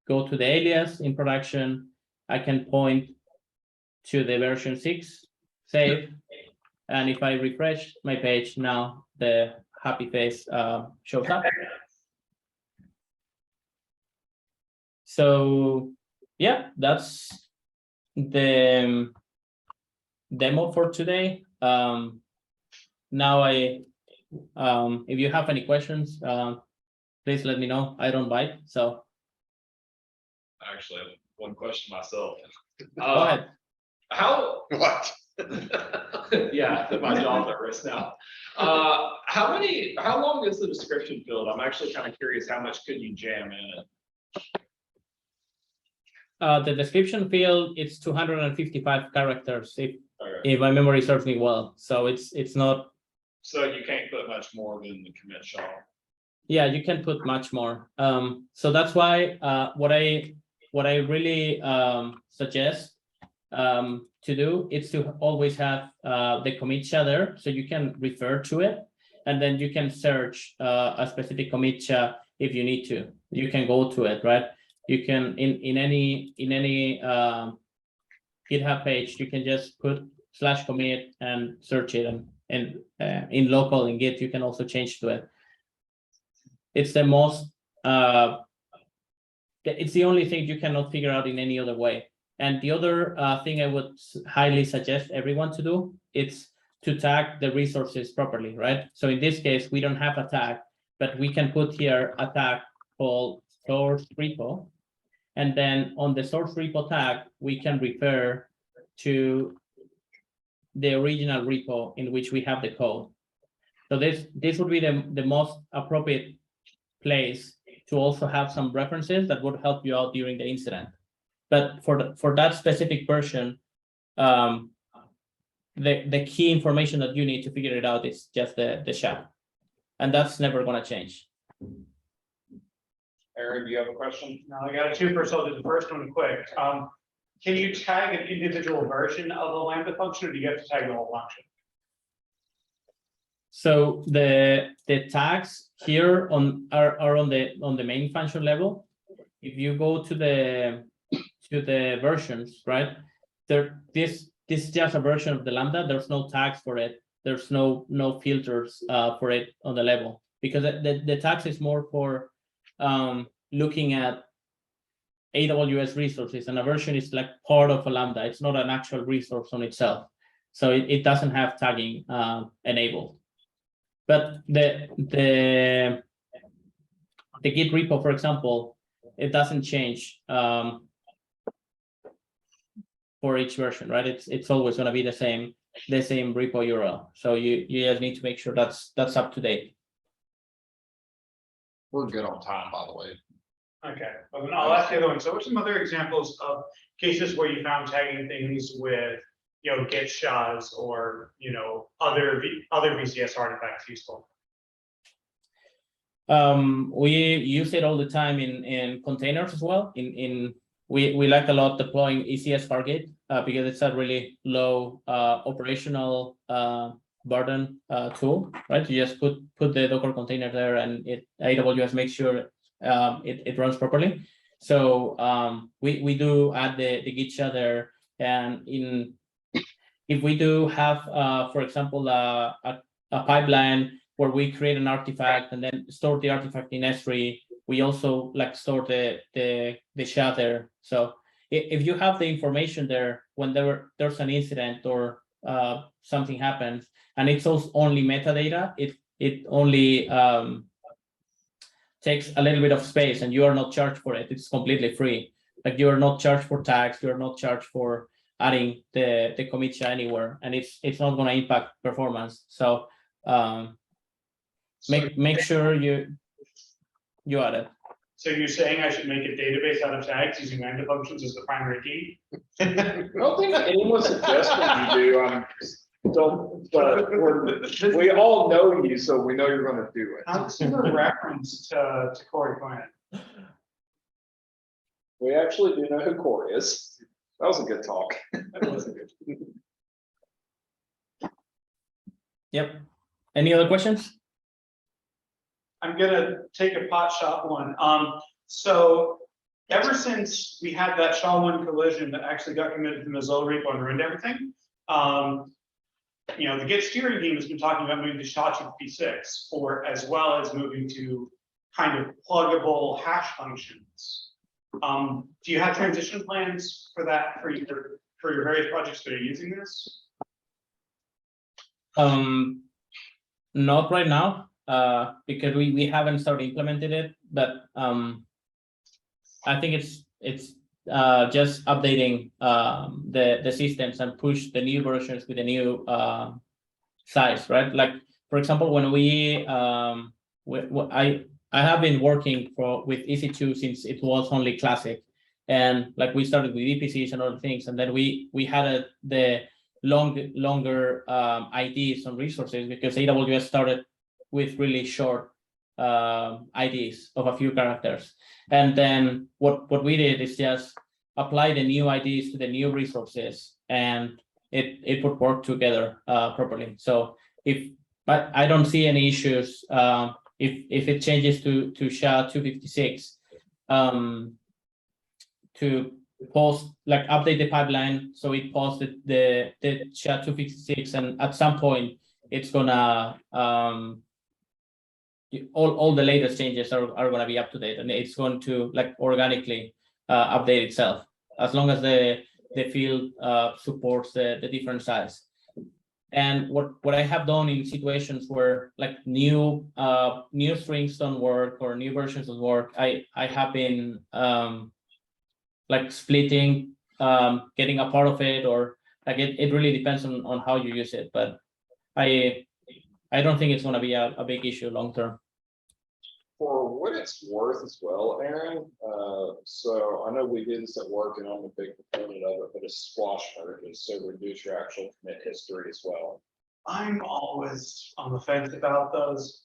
go to the alias in production. I can point to the version 6, save, and if I refresh my page, now the happy face shows up. So yeah, that's the demo for today. Now if you have any questions, please let me know. I don't bite, so. I actually have one question myself. Go ahead. What? Yeah, my jaw's at risk now. How long is the description field? I'm actually kind of curious, how much could you jam in? The description field, it's 255 characters if my memory serves me well. So it's not. So you can't put much more than the commit SHA. Yeah, you can put much more. So that's why what I really suggest to do is to always have the commit SHA there, so you can refer to it, and then you can search a specific commit SHA if you need to. You can go to it, right? You can in any GitHub page, you can just put /commit and search it, and in local in Git you can also change to it. It's the most it's the only thing you cannot figure out in any other way. And the other thing I would highly suggest everyone to do, it's to tag the resources properly, right? So in this case, we don't have a tag, but we can put here a tag called source repo. And then on the source repo tag, we can refer to the original repo in which we have the code. So this would be the most appropriate place to also have some references that would help you out during the incident. But for that specific version, the key information that you need to figure it out is just the SHA. And that's never going to change. Aaron, do you have a question? No, I got a two-fer, so I'll do the first one quick. Can you tag an individual version of a Lambda function, or do you have to tag the whole function? So the tags here are on the main function level. If you go to the versions, right? This is just a version of the Lambda. There's no tags for it. There's no filters for it on the level, because the tags is more for looking at AWS resources, and a version is like part of a Lambda. It's not an actual resource on itself, so it doesn't have tagging enabled. But the Git repo, for example, it doesn't change for each version, right? It's always going to be the same repo URL. So you just need to make sure that's up to date. We're good on time, by the way. Okay, well, then I'll ask the other one. So what are some other examples of cases where you found tagging things with, Git SHAs or, other VCS artifacts useful? We use it all the time in containers as well. We like a lot deploying ECS Fargate because it's a really low operational burden tool, right? You just put the Docker container there, and AWS makes sure it runs properly. So we do add the Git SHA there, and if we do have, for example, a pipeline where we create an artifact and then store the artifact in S3, we also store the SHA there. So if you have the information there when there's an incident or something happens, and it's also only metadata, it only takes a little bit of space, and you are not charged for it. It's completely free. Like, you are not charged for tags, you are not charged for adding the commit SHA anywhere, and it's not going to impact performance. So make sure you add it. So you're saying I should make a database out of tags using Lambda functions as the primary key? I don't think anyone's suggesting you do. We all know you, so we know you're going to do it. This is a reference to Corey Quinn. We actually do know who Corey is. That was a good talk. That was good. Yep. Any other questions? I'm gonna take a pot shot one. So ever since we had that SHA-1 collision that actually got committed to the Mozilla repo and ruined everything, the Git steering team has been talking about moving to SHA-256, as well as moving to kind of pluggable hash functions. Do you have transition plans for that for your various projects that are using this? Not right now, because we haven't started implementing it, but I think it's just updating the systems and push the new versions with the new size, right? Like, for example, when I have been working with EC2 since it was only classic, and like we started with VPCs and other things, and then we had the longer IDs on resources because AWS started with really short IDs of a few characters, and then what we did is just apply the new IDs to the new resources, and it would work together properly. So but I don't see any issues if it changes to SHA-256 to update the pipeline so it posts the SHA-256, and at some point it's gonna all the latest changes are going to be up to date, and it's going to organically update itself as long as the field supports the different size. And what I have done in situations where like new strings don't work or new versions don't work, I have been like splitting, getting a part of it, or like it really depends on how you use it. But I don't think it's going to be a big issue long term. For what it's worth as well, Aaron. So I know we did this at work, and I'm a big proponent of it, but it's squash merges, so reduce your actual commit history as well. I'm always on the fence about those.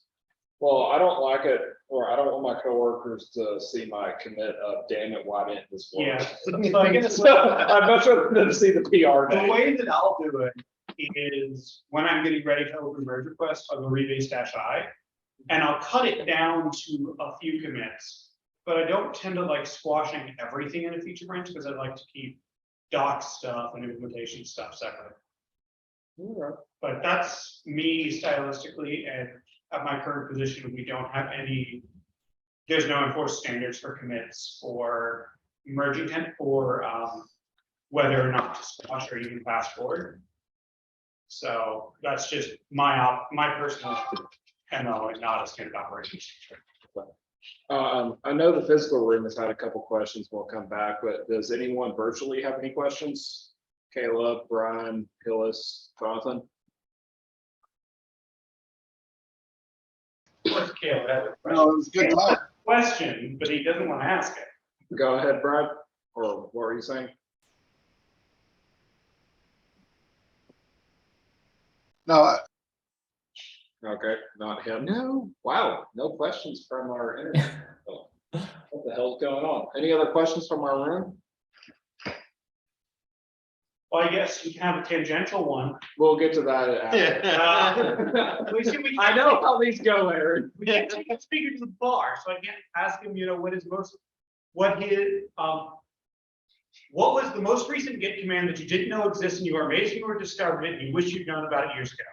Well, I don't like it, or I don't want my coworkers to see my commit of, damn it, why didn't this work? Yeah. I'd much rather them see the PR. The way that I'll do it is when I'm getting ready to open merge requests, I'll go rebase -I, and I'll cut it down to a few commits. But I don't tend to like squashing everything in a feature branch because I like to keep doc stuff and implementation stuff separate. But that's me stylistically, and at my current position, we don't have any, there's no enforced standards for commits or merging tent or whether or not to squash or even fast forward. So that's just my personal MO and not a standard operation. I know the physical room has had a couple questions. We'll come back, but does anyone virtually have any questions? Caleb, Brian, Hillis, Jonathan? Of course, Caleb has a No, it was a good talk. question, but he doesn't want to ask it. Go ahead, Brad, or what were you saying? No, Okay, not him. No, wow, no questions from our internet. Oh, what the hell's going on? Any other questions from our room? Well, I guess you can have a tangential one. We'll get to that after. We see, we I know how these go, Aaron. we can't take a speaker to the bar, so I can't ask him, what was the most recent Git command that you didn't know existed and you were amazed you were discovered it and you wish you'd known about it years ago?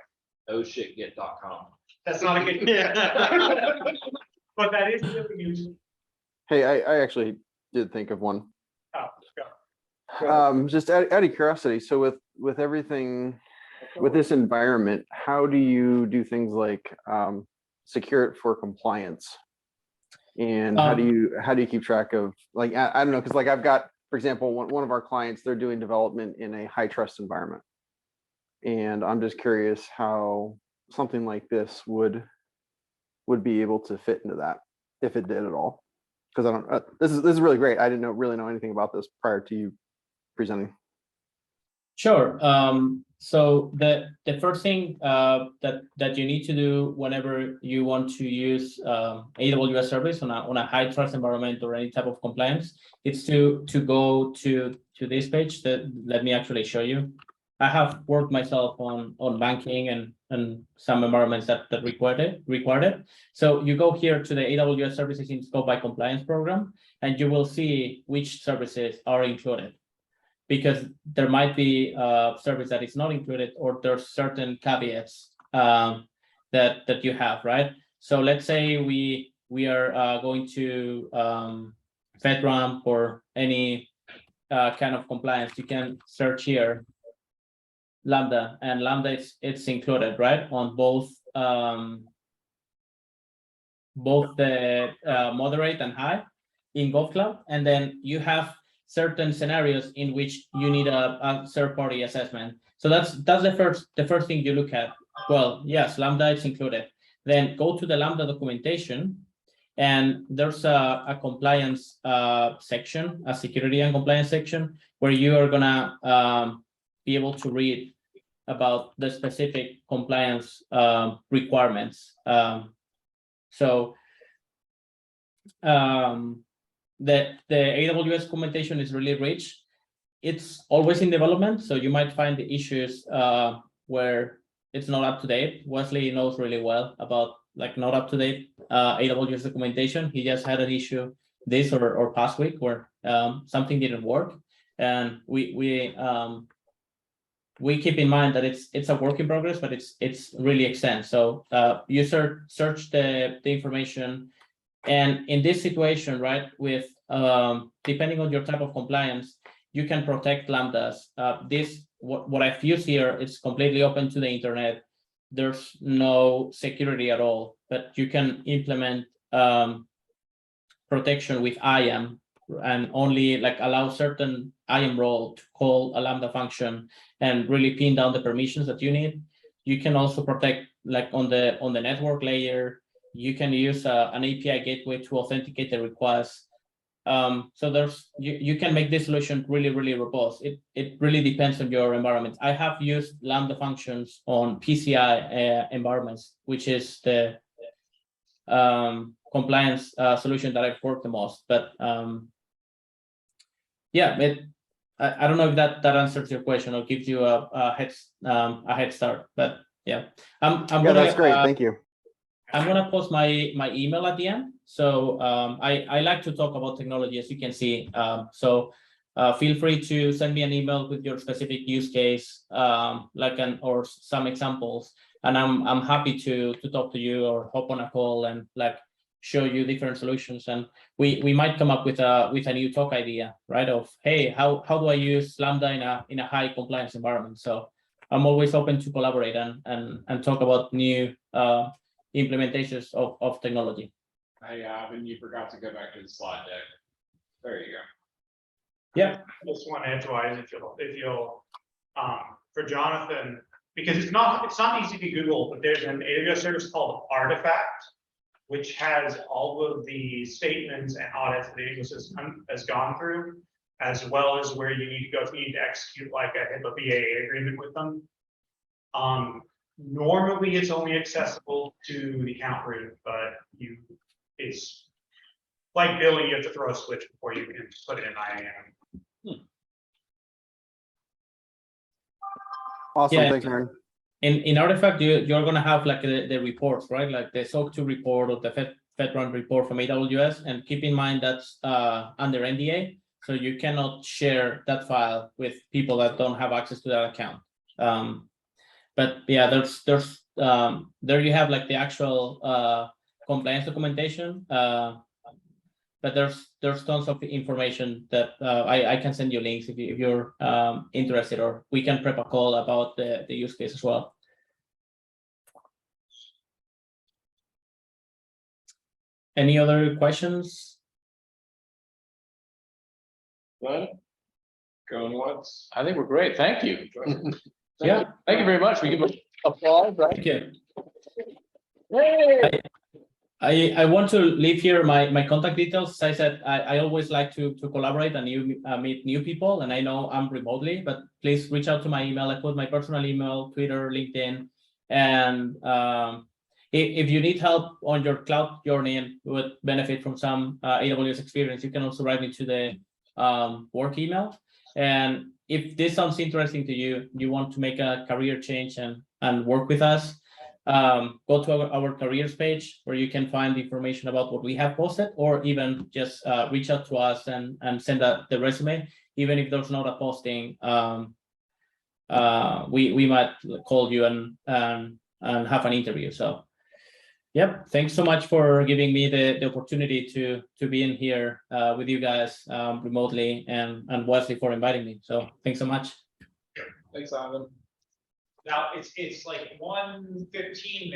Oh shit, Git.com. That's not a good. But that is really useful. Hey, I actually did think of one. Oh, go. Just out of curiosity, so with everything, with this environment, how do you do things like secure it for compliance? And how do you keep track of, like, I don't know, because like I've got, for example, one of our clients, they're doing development in a high trust environment. And I'm just curious how something like this would be able to fit into that, if it did at all. Because I don't. This is really great. I didn't really know anything about this prior to you presenting. Sure. So the first thing that you need to do whenever you want to use AWS service on a high trust environment or any type of compliance, it's to go to this page. Let me actually show you. I have worked myself on banking and some environments that required it. So you go here to the AWS services in scope by compliance program, and you will see which services are included. Because there might be a service that is not included, or there's certain caveats that you have, right? So let's say we are going to FedRAMP or any kind of compliance. You can search here Lambda, and Lambda it's included, right, on both the moderate and high in GovCloud, and then you have certain scenarios in which you need a third-party assessment. So that's the first thing you look at. Well, yes, Lambda is included. Then go to the Lambda documentation, and there's a compliance section, a security and compliance section, where you are gonna be able to read about the specific compliance requirements. The AWS documentation is really rich. It's always in development, so you might find the issues where it's not up to date. Wesley knows really well about like not up to date AWS documentation. He just had an issue this or past week where something didn't work, and we keep in mind that it's a work in progress, but it's really extensive. So you search the information. And in this situation, right, with depending on your type of compliance, you can protect Lambdas. what I've used here, it's completely open to the internet. There's no security at all, but you can implement protection with IAM and only like allow certain IAM role to call a Lambda function and really pin down the permissions that you need. You can also protect like on the network layer. You can use an API gateway to authenticate the request. So there's you can make this solution really, really robust. It really depends on your environment. I have used Lambda functions on PCI environments, which is the compliance solution that I've worked the most. But yeah, I don't know if that answers your question or gives you a head start. But yeah, Yeah, gonna, that's great. Thank you. I'm gonna post my email at the end. So I like to talk about technology, as you can see. So feel free to send me an email with your specific use case, or some examples, and I'm happy to talk to you or hop on a call and like show you different solutions. And we might come up with a new talk idea, right? Of hey, how do I use Lambda in a high compliance environment? So I'm always open to collaborate and talk about new implementations of technology. Hey, Ivan, you forgot to go back to the slide deck. There you go. Yeah. I just want to advise if you'll for Jonathan, because it's not easy to Google, but there's an AWS service called Artifact, which has all of the statements and audits that AWS has gone through, as well as where you need to go if you need to execute like a HIPAA BAA agreement with them. Normally it's only accessible to the account root, but it's like billing, you have to throw a switch before you can put it in IAM. Awesome. Yeah. Thanks, Aaron. In Artifact, you're going to have like the reports, right? Like the SOC 2 report or the FedRAMP report from AWS. And keep in mind that's under NDA. So you cannot share that file with people that don't have access to that account. But yeah, there's there you have like the actual compliance documentation. But there's tons of information that I can send you links if you're interested, or we can prep a call about the use case as well. Any other questions? Well, going once. I think we're great. Thank you. Yeah. Thank you very much. We give applause, right? Thank you. Hey! I want to leave here my contact details. As I said, I always like to collaborate and meet new people, and I know I'm remotely, but please reach out to my email. I put my personal email, Twitter, LinkedIn, and if you need help on your cloud journey and would benefit from some AWS experience, you can also write me to the work email. And if this sounds interesting to you, you want to make a career change and work with us, go to our careers page where you can find information about what we have posted, or even just reach out to us and send the resume. Even if there's not a posting, we might call you and have an interview. So yep, thanks so much for giving me the opportunity to be in here with you guys remotely, and Wesley for inviting me. So thanks so much. Thanks, Ivan. Now it's like 1:15.